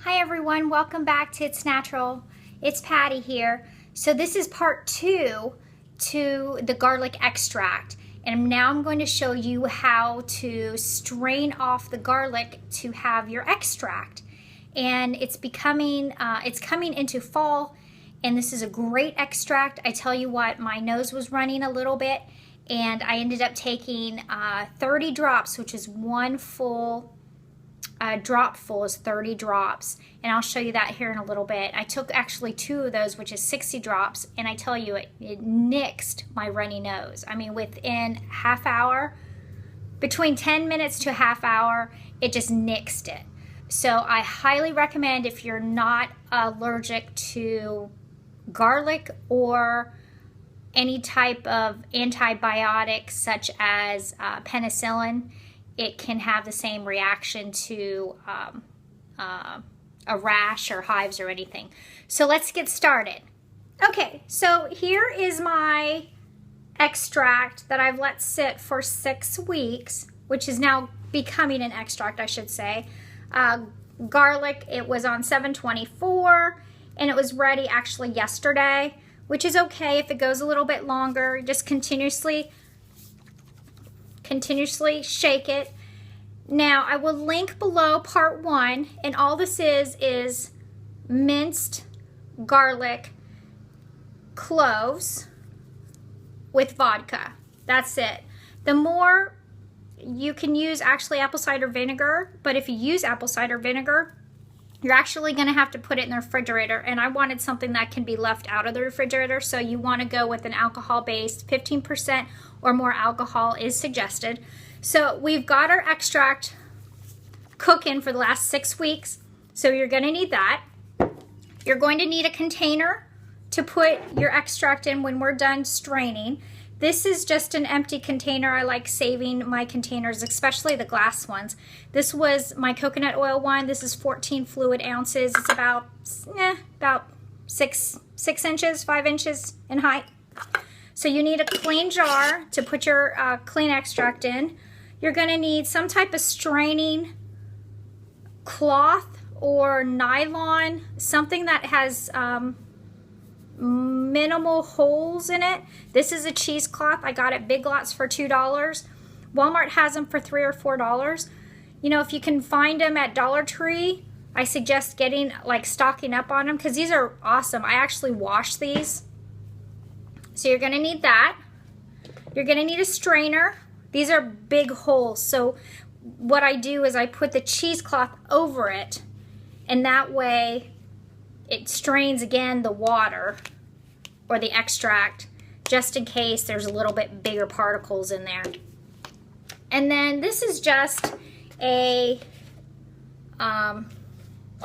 Hi everyone, welcome back to It's Natural. It's Patty here. So this is part 2 to the garlic extract. And now I'm going to show you how to strain off the garlic to have your extract. And it's coming into fall, and this is a great extract. I tell you what, my nose was running a little bit, and I ended up taking 30 drops, which is one full drop full is 30 drops, and I'll show you that here in a little bit. I took actually 2 of those, which is 60 drops, and I tell you, it nixed my runny nose. I mean, within half hour, between 10 minutes to a half hour, it just nixed it. So I highly recommend, if you're not allergic to garlic or any type of antibiotic such as penicillin, it can have the same reaction to a rash or hives or anything. So let's get started. Okay, so here is my extract that I've let sit for 6 weeks, which is now becoming an extract, I should say. Garlic, it was on 7/24, and it was ready actually yesterday, which is okay if it goes a little bit longer. Just continuously shake it. Now I will link below part 1, and all this is minced garlic cloves with vodka. That's it. The more you can use actually apple cider vinegar, but if you use apple cider vinegar, you're actually going to have to put it in the refrigerator, and I wanted something that can be left out of the refrigerator, so you want to go with an alcohol-based. 15% or more alcohol is suggested. So we've got our extract cooking for the last 6 weeks, so you're going to need that. You're going to need a container to put your extract in when we're done straining. This is just an empty container. I like saving my containers, especially the glass ones. This was my coconut oil one. This is 14 fluid ounces. It's about 6 inches, 5 inches in height. So you need a clean jar to put your clean extract in. You're going to need some type of straining cloth or nylon, something that has minimal holes in it. This is a cheesecloth. I got it Big Lots for $2. Walmart has them for $3 or $4. You know, if you can find them at Dollar Tree, I suggest stocking up on them, because these are awesome. I actually wash these. So you're going to need that. You're going to need a strainer. These are big holes. So what I do is I put the cheesecloth over it, and that way it strains again the water or the extract, just in case there's a little bit bigger particles in there. And then this is just a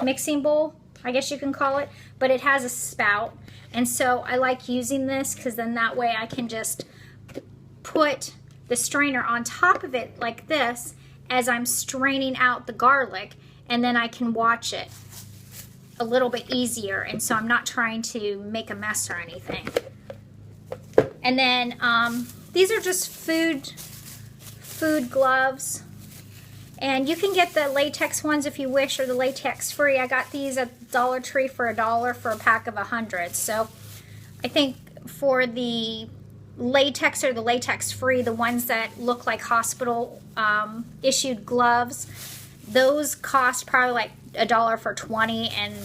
mixing bowl, I guess you can call it, but it has a spout. And so I like using this, because then that way I can just put the strainer on top of it like this as I'm straining out the garlic, and then I can watch it a little bit easier, and so I'm not trying to make a mess or anything. And then these are just food gloves, and you can get the latex ones if you wish, or the latex free. I got these at Dollar Tree for $1 for a pack of 100. So I think for the latex or the latex free, the ones that look like hospital issued gloves, those cost probably like $1 for 20, and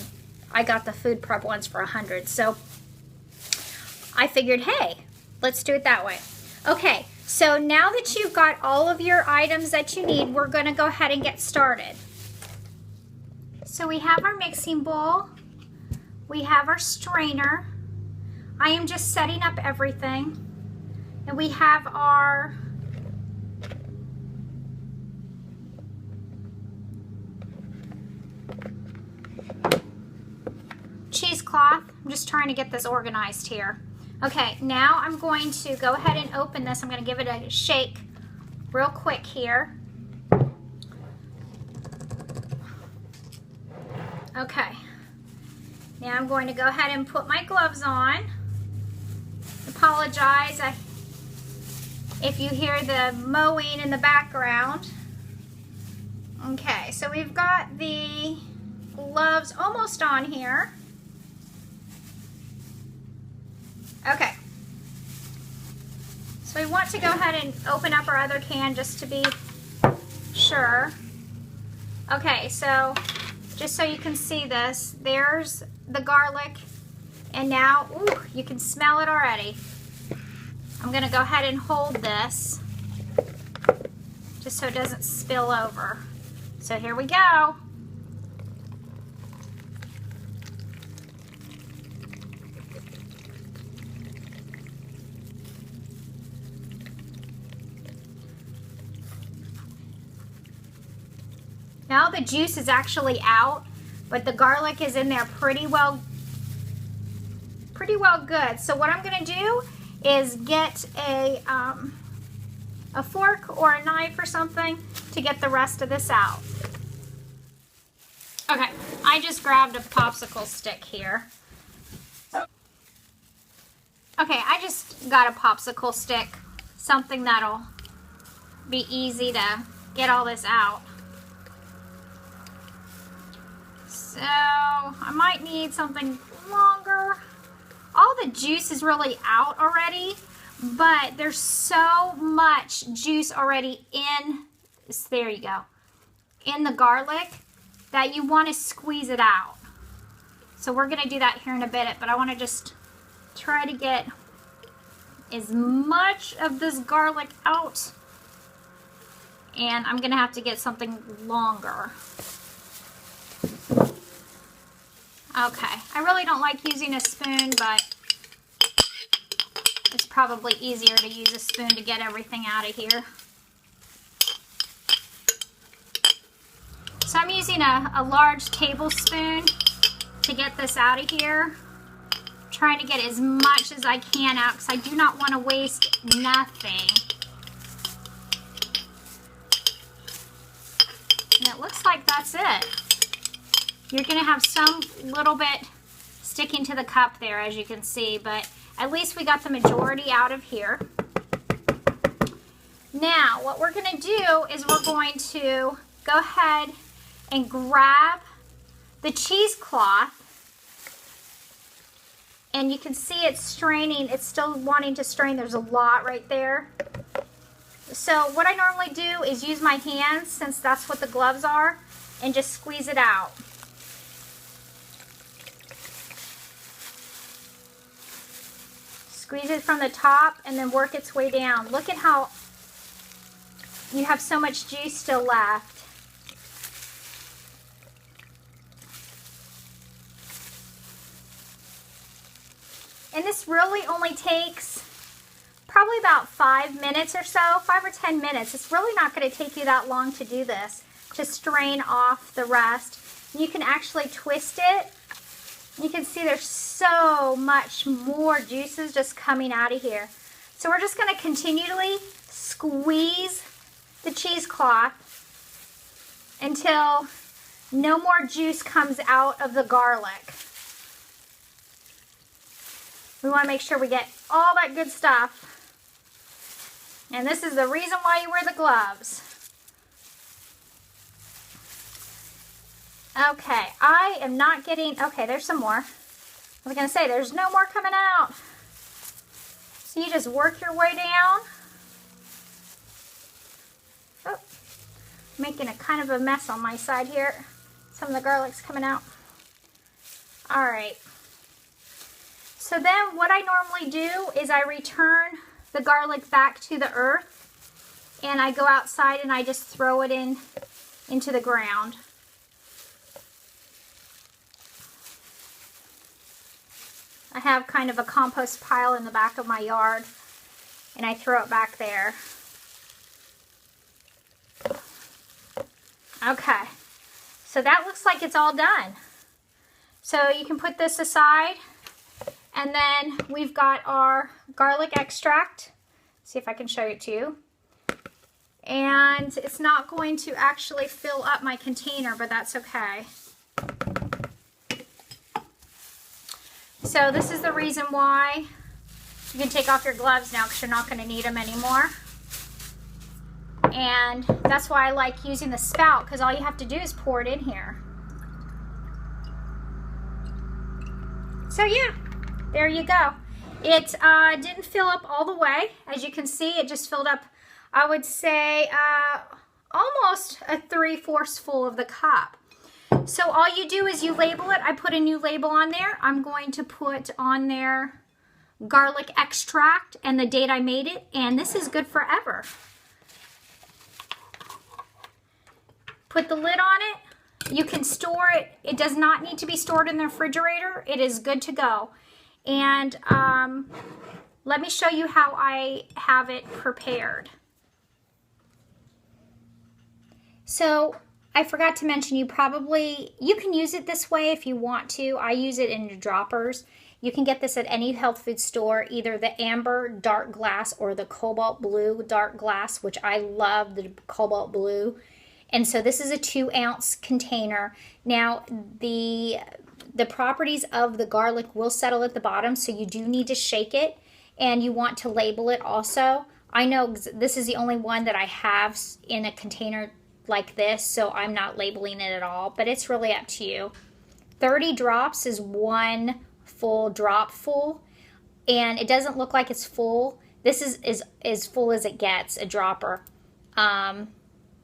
I got the food prep ones for 100. So I figured, hey, let's do it that way. Okay, so now that you've got all of your items that you need, we're going to go ahead and get started. So we have our mixing bowl, we have our strainer. I am just setting up everything, and we have our cheesecloth. I'm just trying to get this organized here. Okay, now I'm going to go ahead and open this. I'm going to give it a shake real quick here. Okay, now I'm going to go ahead and put my gloves on. Apologize if you hear the mowing in the background. Okay, so we've got the gloves gloves almost on here. Okay. So we want to go ahead and open up our other can just to be sure. Okay, so just so you can see this, there's the garlic, and now, ooh, you can smell it already. I'm gonna go ahead and hold this just so it doesn't spill over. So here we go. Now the juice is actually out, but the garlic is in there pretty well good. So what I'm gonna do is get a fork or a knife or something to get the rest of this out. Okay, I just grabbed a popsicle stick here. Okay, I just got a popsicle stick, something that'll be easy to get all this out. So I might need something longer. All the juice is really out already, but there's so much juice already in, there you go, in the garlic that you want to squeeze it out. So we're going to do that here in a bit, but I want to just try to get as much of this garlic out, and I'm going to have to get something longer. Okay, I really don't like using a spoon, but it's probably easier to use a spoon to get everything out of here. So I'm using a large tablespoon to get this out of here. I'm trying to get as much as I can out because I do not want to waste nothing. And it looks like that's it. You're going to have some little bit sticking to the cup there, as you can see, but at least we got the majority out of here. Now, what we're going to do is we're going to go ahead and grab the cheesecloth, and you can see it's straining. It's still wanting to strain. There's a lot right there. So what I normally do is use my hands, since that's what the gloves are, and just squeeze it out. Squeeze it from the top and then work its way down. Look at how you have so much juice still left. And this really only takes probably about 5 minutes or so, 5 or 10 minutes. It's really not going to take you that long to do this, to strain off the rest. You can actually twist it. You can see there's so much more juices just coming out of here. So we're just going to continually squeeze the cheesecloth until no more juice comes out of the garlic. We want to make sure we get all that good stuff. And this is the reason why you wear the gloves. Okay, I am not getting, okay, there's some more. I was going to say, there's no more coming out. So you just work your way down. Oh, making a kind of a mess on my side here. Some of the garlic's coming out. All right. So then what I normally do is I return the garlic back to the earth, and I go outside and I just throw it into the ground. I have kind of a compost pile in the back of my yard, and I throw it back there. Okay, so that looks like it's all done. So you can put this aside, and then we've got our garlic extract. See if I can show it to you. And it's not going to actually fill up my container, but that's okay. So this is the reason why you can take off your gloves now, because you're not going to need them anymore. And that's why I like using the spout, because all you have to do is pour it in here. So yeah, there you go. It didn't fill up all the way. As you can see, it just filled up, I would say, almost a 3/4 full of the cup. So all you do is you label it. I put a new label on there. I'm going to put on there garlic extract and the date I made it, and this is good forever. Put the lid on it. You can store it. It does not need to be stored in the refrigerator. It is good to go. And let me show you how I have it prepared. So I forgot to mention, you can use it this way if you want to. I use it in droppers. You can get this at any health food store, either the amber dark glass or the cobalt blue dark glass, which I love the cobalt blue. And so this is a 2-ounce container. Now the properties of the garlic will settle at the bottom, so you do need to shake it, and you want to label it also. I know this is the only one that I have in a container like this, so I'm not labeling it at all, but it's really up to you. 30 drops is 1 full drop full, and it doesn't look like it's full. This is as full as it gets, a dropper.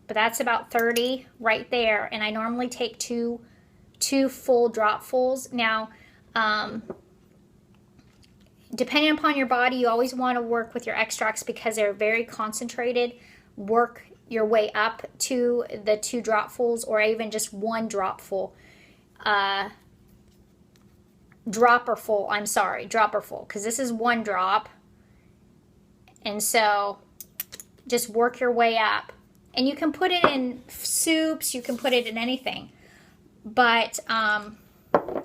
But that's about 30 right there, and I normally take two full dropfuls. Now, depending upon your body, you always want to work with your extracts because they're very concentrated. Work your way up to the 2 dropfuls, or even just 1 dropful. Dropperful, because this is 1 drop. And so just work your way up. And you can put it in soups, you can put it in anything. But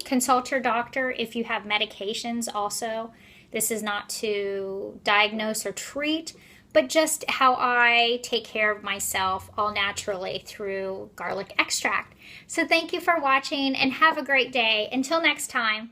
consult your doctor if you have medications also. This is not to diagnose or treat, but just how I take care of myself all naturally through garlic extract. So thank you for watching and have a great day. Until next time.